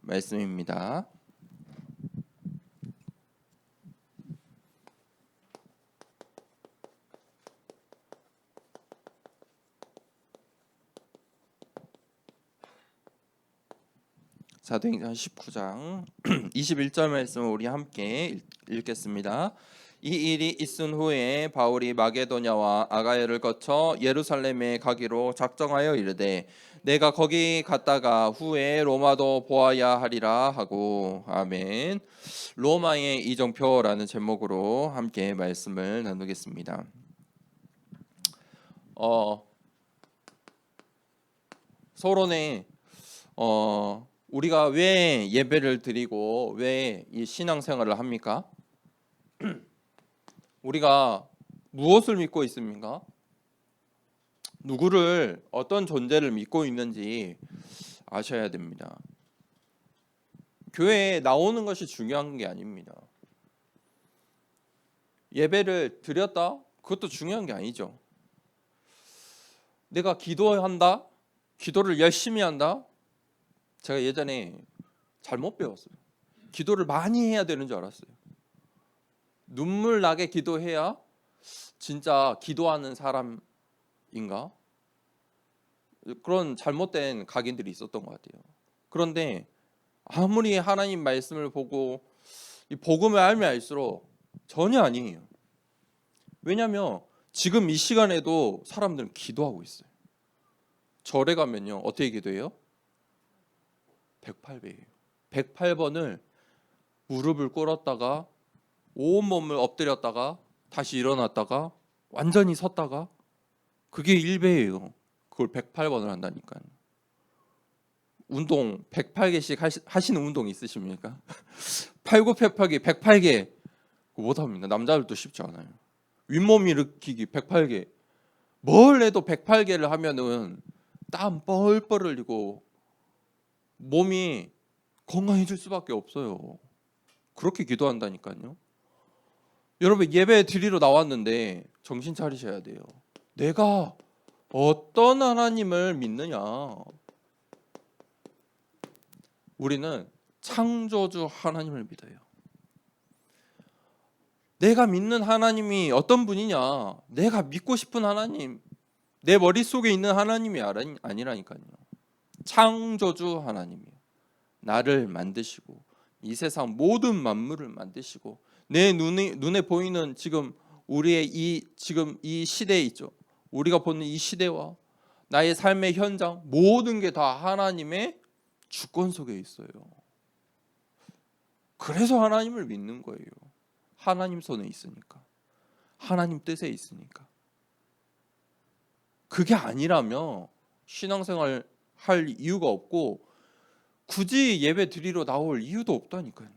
말씀입니다. 사도행전 19장 21절 말씀을 우리 함께 읽겠습니다. 이 일이 있은 후에 바울이 마게도냐와 아가야를 거쳐 예루살렘에 가기로 작정하여 이르되 내가 거기 갔다가 후에 로마도 보아야 하리라 하고. 아멘. 로마의 이정표라는 제목으로 함께 말씀을 나누겠습니다. 서론에 우리가 왜 예배를 드리고 왜 이 신앙생활을 합니까? 우리가 무엇을 믿고 있습니까? 누구를, 어떤 존재를 믿고 있는지 아셔야 됩니다. 교회에 나오는 것이 중요한 게 아닙니다. 예배를 드렸다? 그것도 중요한 게 아니죠. 내가 기도한다? 기도를 열심히 한다? 제가 예전에 잘못 배웠어요. 기도를 많이 해야 되는 줄 알았어요. 눈물 나게 기도해야 진짜 기도하는 사람인가? 그런 잘못된 각인들이 있었던 것 같아요. 그런데 아무리 하나님 말씀을 보고 이 복음을 알면 알수록 전혀 아니에요. 왜냐하면 지금 이 시간에도 사람들은 기도하고 있어요. 절에 가면요, 어떻게 기도해요? 108배예요. 108번을 무릎을 꿇었다가 온몸을 엎드렸다가 다시 일어났다가 완전히 섰다가, 그게 1배예요. 그걸 108번을 한다니까요. 운동 108개씩 하시는 운동 있으십니까? 팔굽혀펴기 108개 못합니다. 남자들도 쉽지 않아요. 윗몸 일으키기 108개. 뭘 해도 108개를 하면은 땀 뻘뻘 흘리고 몸이 건강해질 수밖에 없어요. 그렇게 기도한다니까요. 여러분, 예배 드리러 나왔는데 정신 차리셔야 돼요. 내가 어떤 하나님을 믿느냐. 우리는 창조주 하나님을 믿어요. 내가 믿는 하나님이 어떤 분이냐, 내가 믿고 싶은 하나님, 내 머릿속에 있는 하나님이 아니라니까요. 창조주 하나님이에요. 나를 만드시고 이 세상 모든 만물을 만드시고 내 눈에 보이는 지금 우리의 지금 이 시대에 있죠. 우리가 보는 이 시대와 나의 삶의 현장, 모든 게 다 하나님의 주권 속에 있어요. 그래서 하나님을 믿는 거예요. 하나님 손에 있으니까, 하나님 뜻에 있으니까. 그게 아니라면 신앙생활 할 이유가 없고 굳이 예배 드리러 나올 이유도 없다니까요.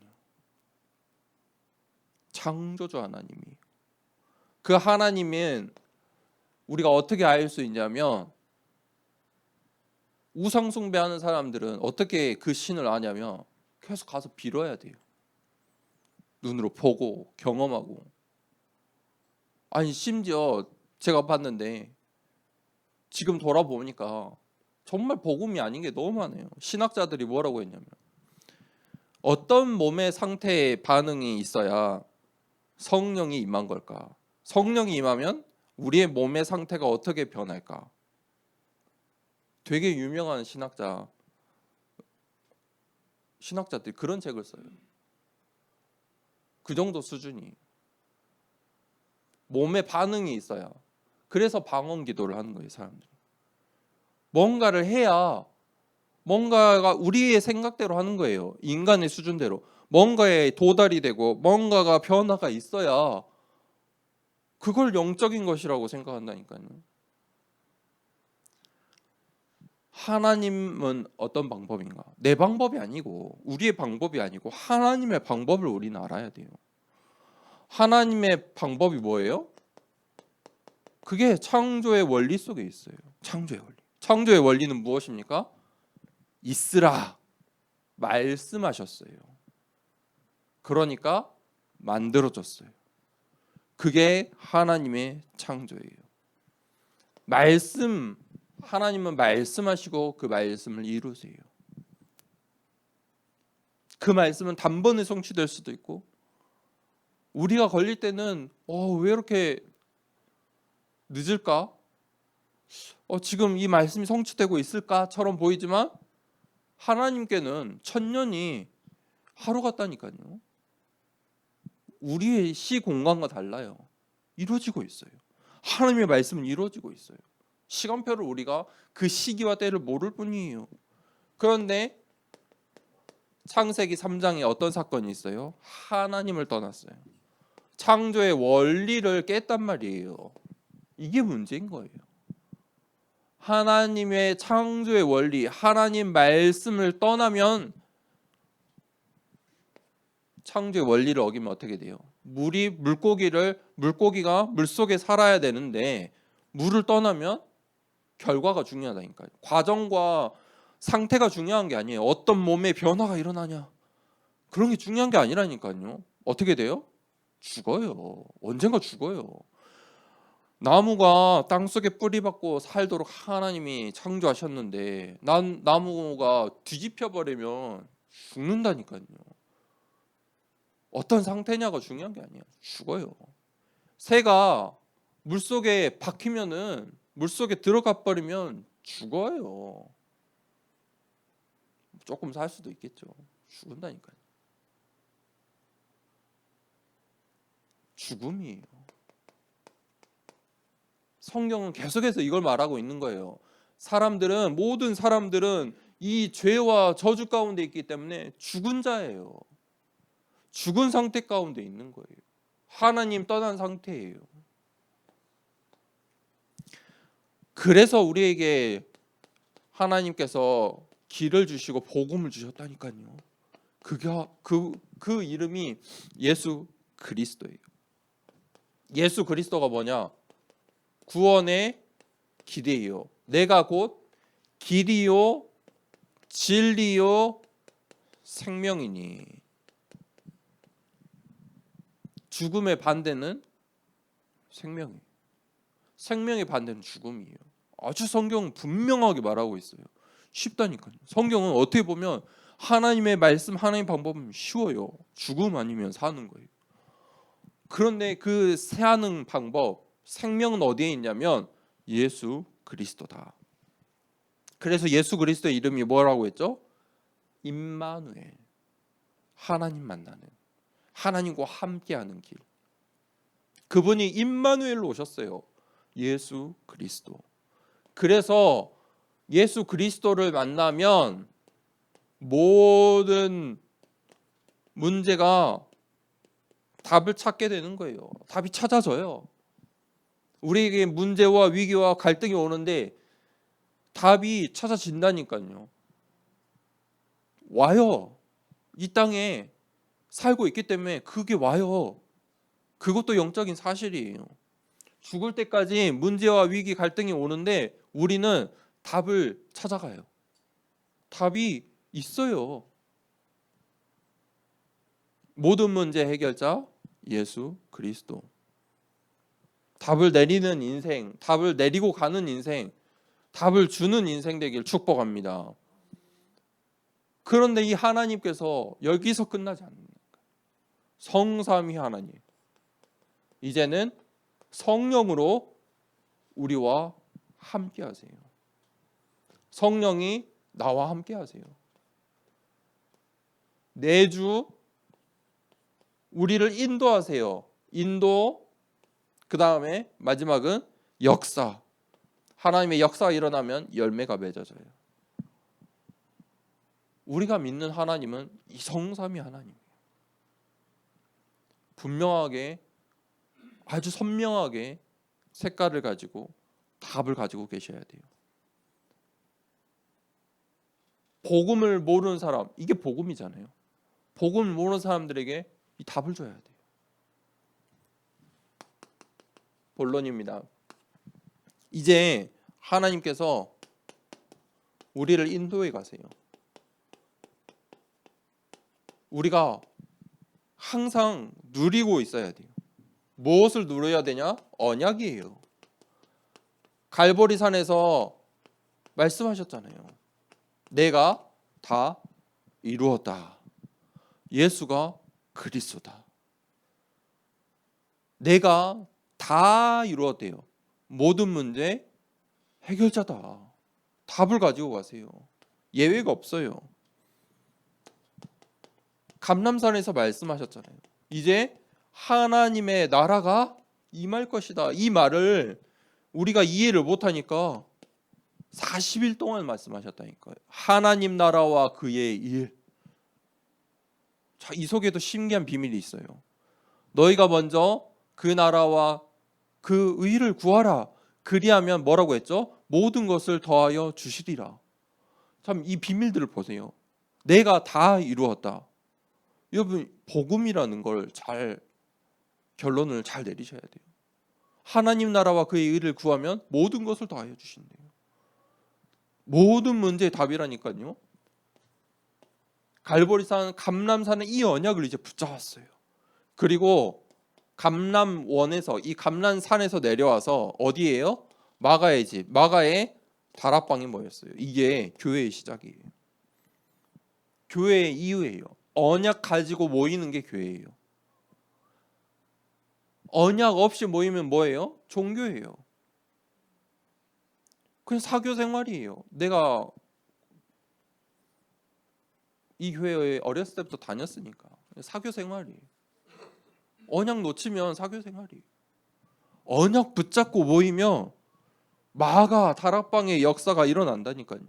창조주 하나님이, 그 하나님은 우리가 어떻게 알 수 있냐면, 우상 숭배하는 사람들은 어떻게 그 신을 아냐면 계속 가서 빌어야 돼요. 눈으로 보고 경험하고. 아니, 심지어 제가 봤는데 지금 돌아보니까 정말 복음이 아닌 게 너무 많아요. 신학자들이 뭐라고 했냐면, 어떤 몸의 상태에 반응이 있어야 성령이 임한 걸까? 성령이 임하면 우리의 몸의 상태가 어떻게 변할까? 되게 유명한 신학자들이 그런 책을 써요. 그 정도 수준이. 몸에 반응이 있어야. 그래서 방언 기도를 하는 거예요, 사람들이. 뭔가를 해야, 뭔가가 우리의 생각대로 하는 거예요. 인간의 수준대로. 뭔가에 도달이 되고 뭔가가 변화가 있어야 그걸 영적인 것이라고 생각한다니까요. 하나님은 어떤 방법인가? 내 방법이 아니고, 우리의 방법이 아니고 하나님의 방법을 우리는 알아야 돼요. 하나님의 방법이 뭐예요? 그게 창조의 원리 속에 있어요. 창조의 원리. 창조의 원리는 무엇입니까? 있으라 말씀하셨어요. 그러니까 만들어졌어요. 그게 하나님의 창조예요. 하나님은 말씀하시고 그 말씀을 이루세요. 그 말씀은 단번에 성취될 수도 있고, 우리가 걸릴 때는 왜 이렇게 늦을까? 지금 이 말씀이 성취되고 있을까처럼 보이지만 하나님께는 천년이 하루 같다니까요. 우리의 시공간과 달라요. 이루어지고 있어요. 하나님의 말씀은 이루어지고 있어요. 시간표를 우리가 그 시기와 때를 모를 뿐이에요. 그런데 창세기 3장에 어떤 사건이 있어요? 하나님을 떠났어요. 창조의 원리를 깼단 말이에요. 이게 문제인 거예요. 하나님의 창조의 원리, 하나님 말씀을 떠나면 창조의 원리를 어기면 어떻게 돼요? 물고기가 물속에 살아야 되는데 물을 떠나면 결과가 중요하다니까요. 과정과 상태가 중요한 게 아니에요. 어떤 몸의 변화가 일어나냐, 그런 게 중요한 게 아니라니까요. 어떻게 돼요? 죽어요. 언젠가 죽어요. 나무가 땅속에 뿌리 박고 살도록 하나님이 창조하셨는데 나무가 뒤집혀 버리면 죽는다니까요. 어떤 상태냐가 중요한 게 아니에요. 죽어요. 새가 물속에 박히면은, 물속에 들어가 버리면 죽어요. 조금 살 수도 있겠죠. 죽는다니까요. 죽음이에요. 성경은 계속해서 이걸 말하고 있는 거예요. 모든 사람들은 이 죄와 저주 가운데 있기 때문에 죽은 자예요. 죽은 상태 가운데 있는 거예요. 하나님 떠난 상태예요. 그래서 우리에게 하나님께서 길을 주시고 복음을 주셨다니까요. 그 이름이 예수 그리스도예요. 예수 그리스도가 뭐냐? 구원의 길이에요. 내가 곧 길이요 진리요 생명이니. 죽음의 반대는 생명이에요. 생명의 반대는 죽음이에요. 아주 성경은 분명하게 말하고 있어요. 쉽다니까요. 성경은 어떻게 보면 하나님의 말씀, 하나님의 방법은 쉬워요. 죽음 아니면 사는 거예요. 그런데 그 사는 방법, 생명은 어디에 있냐면 예수 그리스도다. 그래서 예수 그리스도의 이름이 뭐라고 했죠? 임마누엘. 하나님 만나는, 하나님과 함께하는 길. 그분이 임마누엘로 오셨어요. 예수 그리스도. 그래서 예수 그리스도를 만나면 모든 문제가 답을 찾게 되는 거예요. 답이 찾아져요. 우리에게 문제와 위기와 갈등이 오는데 답이 찾아진다니까요. 와요. 이 땅에 살고 있기 때문에 그게 와요. 그것도 영적인 사실이에요. 죽을 때까지 문제와 위기, 갈등이 오는데 우리는 답을 찾아가요. 답이 있어요. 모든 문제 해결자 예수 그리스도. 답을 내리는 인생, 답을 내리고 가는 인생, 답을 주는 인생 되길 축복합니다. 그런데 이 하나님께서 여기서 끝나지 않는다. 성삼위 하나님, 이제는 성령으로 우리와 함께 하세요. 성령이 나와 함께 하세요. 내주 우리를 인도하세요. 인도, 그 다음에 마지막은 역사. 하나님의 역사가 일어나면 열매가 맺어져요. 우리가 믿는 하나님은 이 성삼위 하나님이에요. 분명하게, 아주 선명하게 색깔을 가지고 답을 가지고 계셔야 돼요. 복음을 모르는 사람, 이게 복음이잖아요. 복음을 모르는 사람들에게 이 답을 줘야 돼요. 본론입니다. 이제 하나님께서 우리를 인도해 가세요. 우리가 항상 누리고 있어야 돼요. 무엇을 누려야 되냐? 언약이에요. 갈보리산에서 말씀하셨잖아요. 내가 다 이루었다. 예수가 그리스도다. 내가 다 이루었대요. 모든 문제 해결자다. 답을 가지고 가세요. 예외가 없어요. 감람산에서 말씀하셨잖아요. 이제 하나님의 나라가 임할 것이다. 이 말을 우리가 이해를 못하니까 40일 동안 말씀하셨다니까요. 하나님 나라와 그의 일. 자, 이 속에도 신기한 비밀이 있어요. 너희가 먼저 그 나라와 그 의를 구하라. 그리하면 뭐라고 했죠? 모든 것을 더하여 주시리라. 참 이 비밀들을 보세요. 내가 다 이루었다. 여러분 복음이라는 걸 잘 결론을 잘 내리셔야 돼요. 하나님 나라와 그의 의를 구하면 모든 것을 더하여 주신대요. 모든 문제의 답이라니까요. 갈보리산 감람산의 이 언약을 이제 붙잡았어요. 그리고 감람원에서 이 감람산에서 내려와서 어디예요? 마가의 집, 마가의 다락방에 모였어요. 이게 교회의 시작이에요. 교회의 이유예요. 언약 가지고 모이는 게 교회예요. 언약 없이 모이면 뭐예요? 종교예요. 그냥 사교 생활이에요. 내가 이 교회에 어렸을 때부터 다녔으니까 사교 생활이에요. 언약 놓치면 사교 생활이에요. 언약 붙잡고 모이면 마가 다락방의 역사가 일어난다니까요.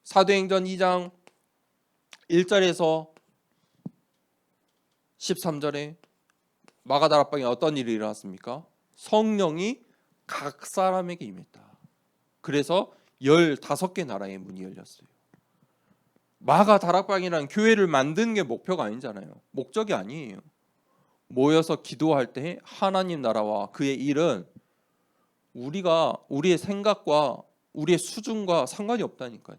사도행전 2장 1절에서 13절에 마가 다락방에 어떤 일이 일어났습니까? 성령이 각 사람에게 임했다. 그래서 15개 나라의 문이 열렸어요. 마가 다락방이란 교회를 만드는 게 목표가 아니잖아요. 목적이 아니에요. 모여서 기도할 때 하나님 나라와 그의 일은 우리의 생각과 우리의 수준과 상관이 없다니까요.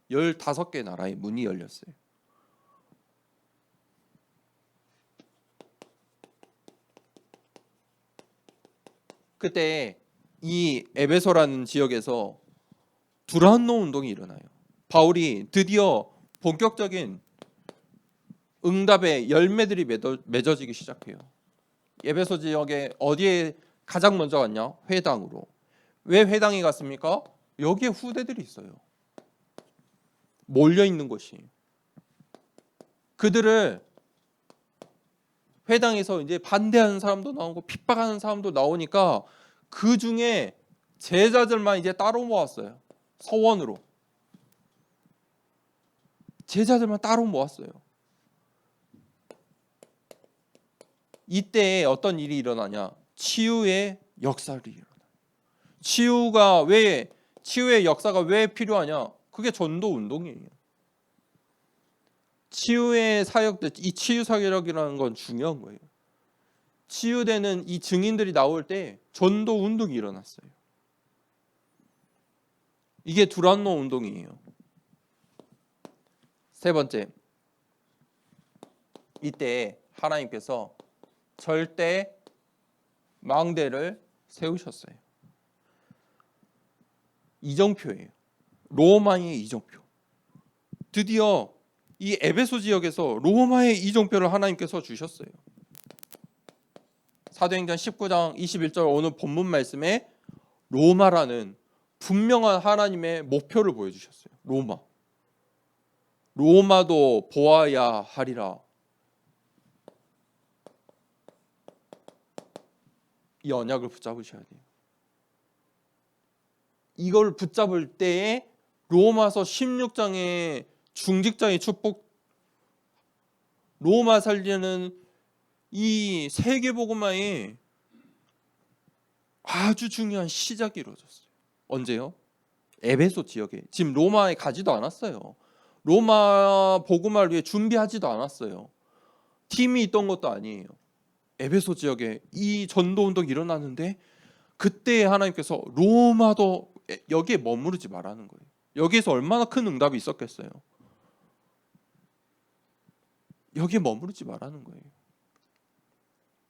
15개 나라의 문이 열렸어요. 그때 이 에베소라는 지역에서 두란노 운동이 일어나요. 바울이 드디어 본격적인 응답의 열매들이 맺어지기 시작해요. 에베소 지역에 어디에 가장 먼저 갔냐? 회당으로. 왜 회당에 갔습니까? 여기에 후대들이 있어요. 몰려 있는 곳이. 그들을 회당에서 이제 반대하는 사람도 나오고 핍박하는 사람도 나오니까 그 중에 제자들만 이제 따로 모았어요. 서원으로. 제자들만 따로 모았어요. 이때 어떤 일이 일어나냐? 치유의 역사를 일어나요. 치유의 역사가 왜 필요하냐? 그게 전도 운동이에요. 치유의 사역들, 이 치유 사역이라는 건 중요한 거예요. 치유되는 이 증인들이 나올 때 전도 운동이 일어났어요. 이게 두란노 운동이에요. 세 번째, 이때 하나님께서 절대 망대를 세우셨어요. 이정표예요. 로마의 이정표. 드디어 이 에베소 지역에서 로마의 이정표를 하나님께서 주셨어요. 사도행전 19장 21절 오늘 본문 말씀에 로마라는 분명한 하나님의 목표를 보여주셨어요. 로마도 보아야 하리라. 이 언약을 붙잡으셔야 돼요. 이걸 붙잡을 때에 로마서 16장의 중직자의 축복, 로마 살리는 이 세계복음화의 아주 중요한 시작이 이루어졌어요. 언제요? 에베소 지역에. 지금 로마에 가지도 않았어요. 로마 복음화를 위해 준비하지도 않았어요. 팀이 있던 것도 아니에요. 에베소 지역에 이 전도 운동이 일어나는데 그때 하나님께서 로마도 여기에 머무르지 말라는 거예요. 여기에서 얼마나 큰 응답이 있었겠어요. 여기에 머무르지 말라는 거예요.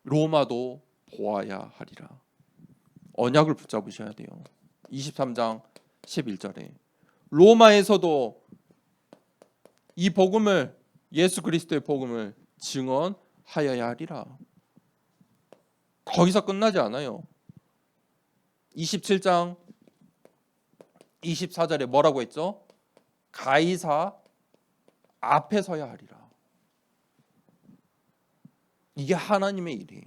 로마도 보아야 하리라. 언약을 붙잡으셔야 돼요. 23장 11절에 로마에서도 이 복음을 예수 그리스도의 복음을 증언하여야 하리라. 거기서 끝나지 않아요. 27장 24절에 뭐라고 했죠? 가이사 앞에 서야 하리라. 이게 하나님의 일이에요.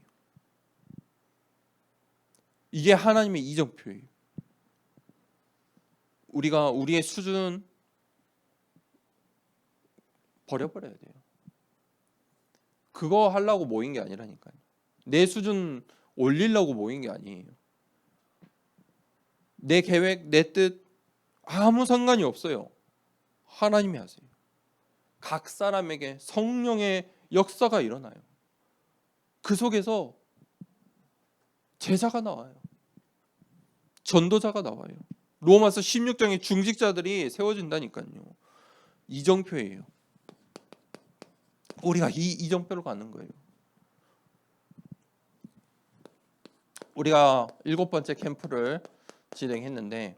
이게 하나님의 이정표예요. 우리가 우리의 수준 버려버려야 돼요. 그거 하려고 모인 게 아니라니까요. 내 수준 올리려고 모인 게 아니에요. 내 계획, 내 뜻 아무 상관이 없어요. 하나님이 하세요. 각 사람에게 성령의 역사가 일어나요. 그 속에서 제자가 나와요. 전도자가 나와요. 로마서 16장의 중직자들이 세워진다니까요. 이정표예요. 우리가 이 이정표를 갖는 거예요. 우리가 7번째 캠프를 진행했는데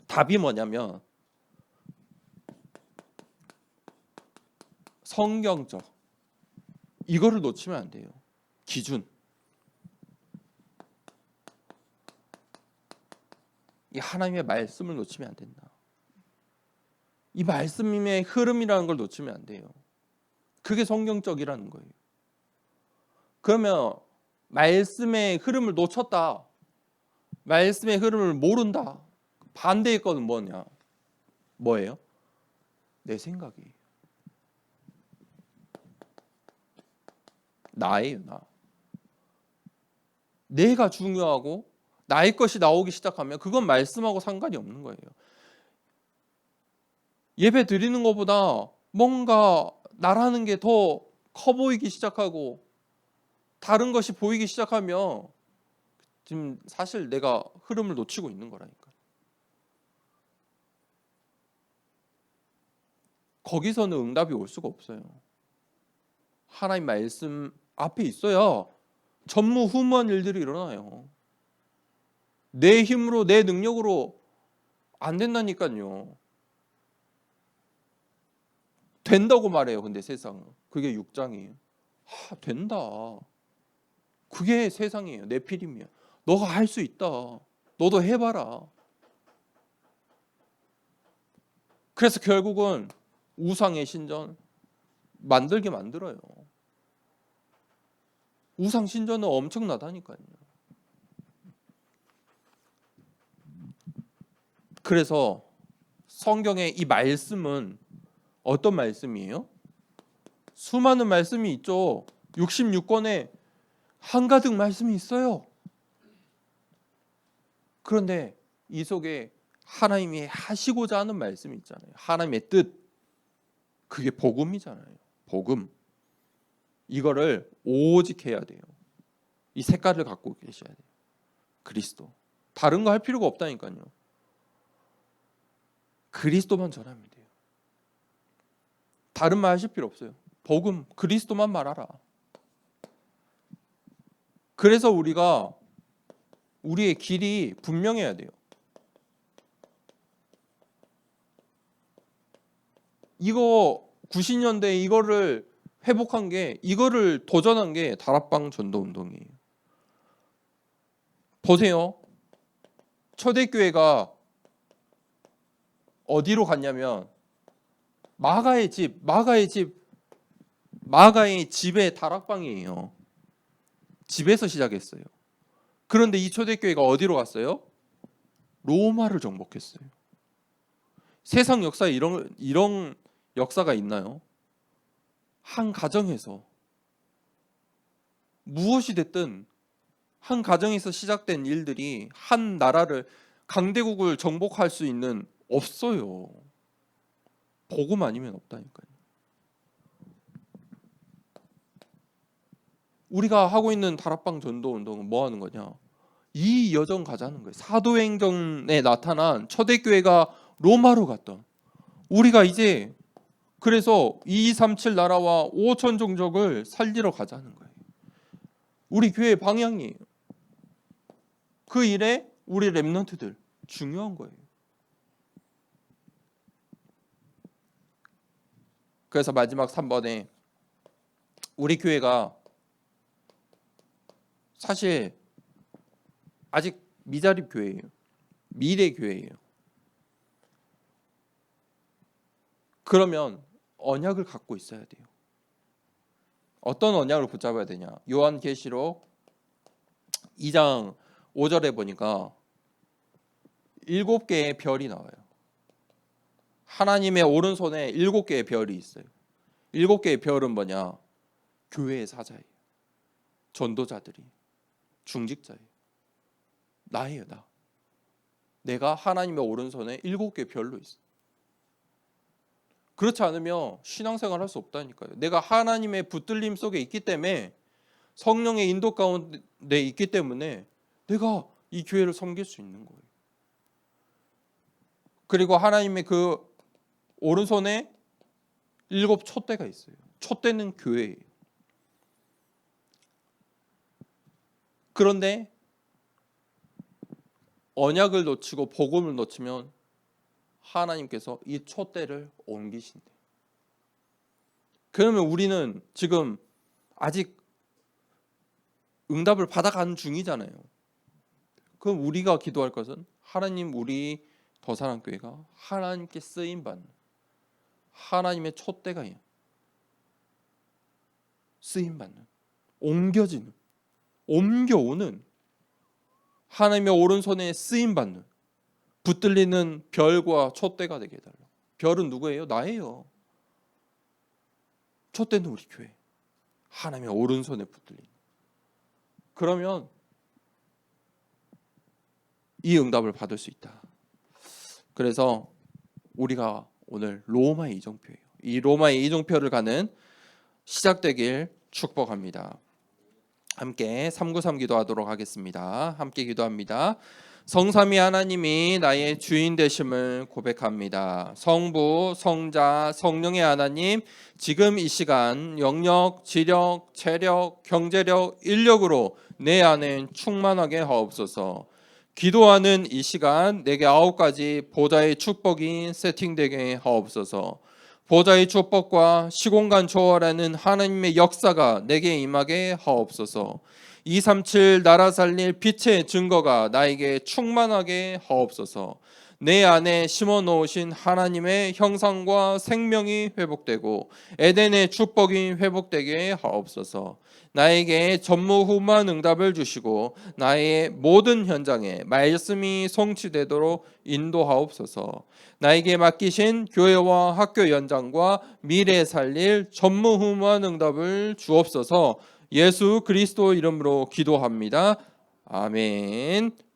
답이 뭐냐면 성경적 이거를 놓치면 안 돼요. 기준. 이 하나님의 말씀을 놓치면 안 된다. 이 말씀의 흐름이라는 걸 놓치면 안 돼요. 그게 성경적이라는 거예요. 그러면 말씀의 흐름을 놓쳤다. 말씀의 흐름을 모른다. 반대의 것은 뭐냐? 뭐예요? 내 생각이에요. 나예요, 나. 내가 중요하고 나의 것이 나오기 시작하면 그건 말씀하고 상관이 없는 거예요. 예배 드리는 것보다 뭔가 나라는 게 더 커 보이기 시작하고 다른 것이 보이기 시작하면 지금 사실 내가 흐름을 놓치고 있는 거라니까. 거기서는 응답이 올 수가 없어요. 하나님 말씀 앞에 있어야 전무후무한 일들이 일어나요. 내 힘으로 내 능력으로 안 된다니까요. 된다고 말해요. 근데 세상은 그게 6장이에요. 된다. 그게 세상이에요. 내 필임이야. 너가 할 수 있다. 너도 해봐라. 그래서 결국은 우상의 신전 만들게 만들어요. 우상 신전은 엄청나다니까요. 그래서 성경의 이 말씀은 어떤 말씀이에요? 수많은 말씀이 있죠. 66권에 한가득 말씀이 있어요. 그런데 이 속에 하나님이 하시고자 하는 말씀이 있잖아요. 하나님의 뜻. 그게 복음이잖아요. 복음. 이거를 오직 해야 돼요. 이 색깔을 갖고 계셔야 돼요. 그리스도. 다른 거 할 필요가 없다니까요. 그리스도만 전하면 돼요. 다른 말 하실 필요 없어요. 복음, 그리스도만 말하라. 그래서 우리가 우리의 길이 분명해야 돼요. 이거 90년대에 이거를 회복한 게 이거를 도전한 게 다락방 전도 운동이에요. 보세요. 초대교회가 어디로 갔냐면 마가의 집의 다락방이에요. 집에서 시작했어요. 그런데 이 초대교회가 어디로 갔어요? 로마를 정복했어요. 세상 역사에 이런 역사가 있나요? 한 가정에서 무엇이 됐든 한 가정에서 시작된 일들이 한 나라를 강대국을 정복할 수 있는 없어요. 복음 아니면 없다니까요. 우리가 하고 있는 다락방 전도 운동은 뭐 하는 거냐? 이 여정 가자는 거예요. 사도행전에 나타난 초대교회가 로마로 갔던 우리가 이제 그래서 2237 나라와 5천 종족을 살리러 가자는 거예요. 우리 교회의 방향이에요. 그 일에 우리 렘넌트들 중요한 거예요. 그래서 마지막 3번에 우리 교회가 사실 아직 미자립 교회예요. 미래 교회예요. 그러면 언약을 갖고 있어야 돼요. 어떤 언약을 붙잡아야 되냐? 요한계시록 2장 5절에 보니까 7개의 별이 나와요. 하나님의 오른손에 7개의 별이 있어요. 7개의 별은 뭐냐? 교회의 사자예요. 전도자들이, 중직자예요. 나예요, 나. 내가 하나님의 오른손에 7개의 별로 있어. 그렇지 않으면 신앙생활 할 수 없다니까요. 내가 하나님의 붙들림 속에 있기 때문에, 성령의 인도 가운데 있기 때문에 내가 이 교회를 섬길 수 있는 거예요. 그리고 하나님의 그 오른손에 7 촛대가 있어요. 촛대는 교회예요. 그런데 언약을 놓치고 복음을 놓치면 하나님께서 이 촛대를 옮기신대요. 그러면 우리는 지금 아직 응답을 받아가는 중이잖아요. 그럼 우리가 기도할 것은 하나님, 우리 더사랑교회가 하나님께 쓰임받는, 하나님의 촛대가 쓰임받는, 옮겨오는, 하나님의 오른손에 쓰임받는, 붙들리는 별과 촛대가 되게 해달라. 별은 누구예요? 나예요. 촛대는 우리 교회, 하나님의 오른손에 붙들리는. 그러면 이 응답을 받을 수 있다. 그래서 우리가 오늘 로마의 이정표예요. 이 로마의 이정표를 가는 시작되길 축복합니다. 함께 393 기도하도록 하겠습니다. 함께 기도합니다. 성삼위 하나님이 나의 주인 되심을 고백합니다. 성부, 성자, 성령의 하나님, 지금 이 시간 영력, 지력, 체력, 경제력, 인력으로 내 안에 충만하게 하옵소서. 기도하는 이 시간 내게 9가지 보좌의 축복이 세팅되게 하옵소서. 보좌의 축복과 시공간 초월하는 하나님의 역사가 내게 임하게 하옵소서. 237 나라 살릴 빛의 증거가 나에게 충만하게 하옵소서. 내 안에 심어 놓으신 하나님의 형상과 생명이 회복되고 에덴의 축복이 회복되게 하옵소서. 나에게 전무후무한 응답을 주시고 나의 모든 현장에 말씀이 성취되도록 인도하옵소서. 나에게 맡기신 교회와 학교 연장과 미래에 살릴 전무후무한 응답을 주옵소서. 예수 그리스도 이름으로 기도합니다. 아멘.